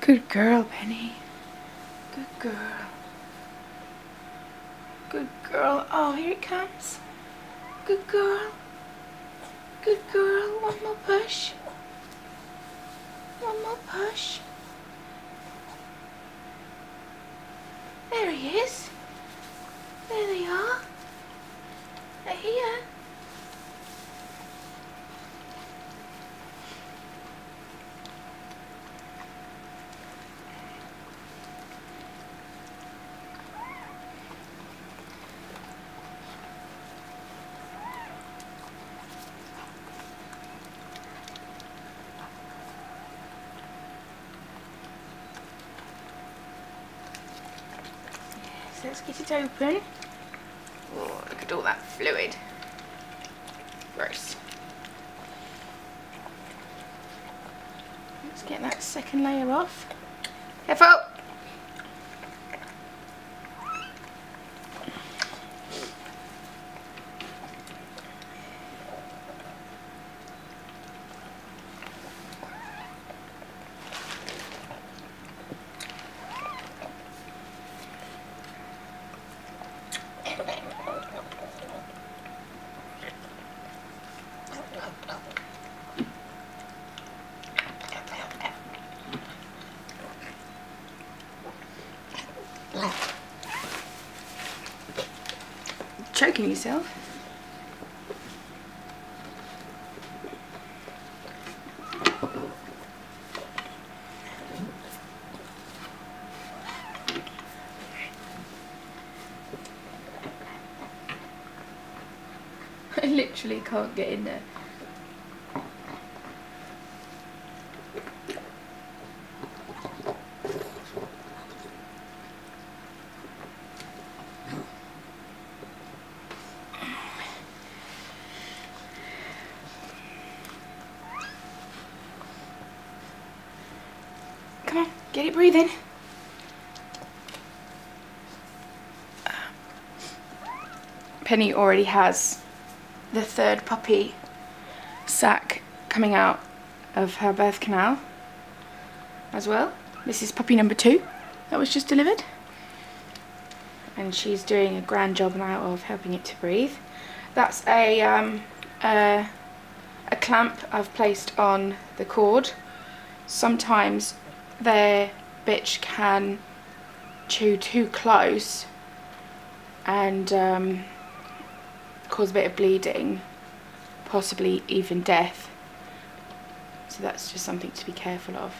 Good girl, Penny. Good girl. Good girl. Oh, here it comes. Good girl. Good girl. One more push. One more push. There he is. There they are. They're here. Let's get it open. Oh, look at all that fluid. Gross. Let's get that second layer off. Careful! Choking yourself. I literally can't get in there. Come on, get it breathing. Penny already has the third puppy sac coming out of her birth canal as well. This is puppy number 2 that was just delivered, and she's doing a grand job now of helping it to breathe. That's a clamp I've placed on the cord. Sometimes their bitch can chew too close and cause a bit of bleeding, possibly even death. So that's just something to be careful of.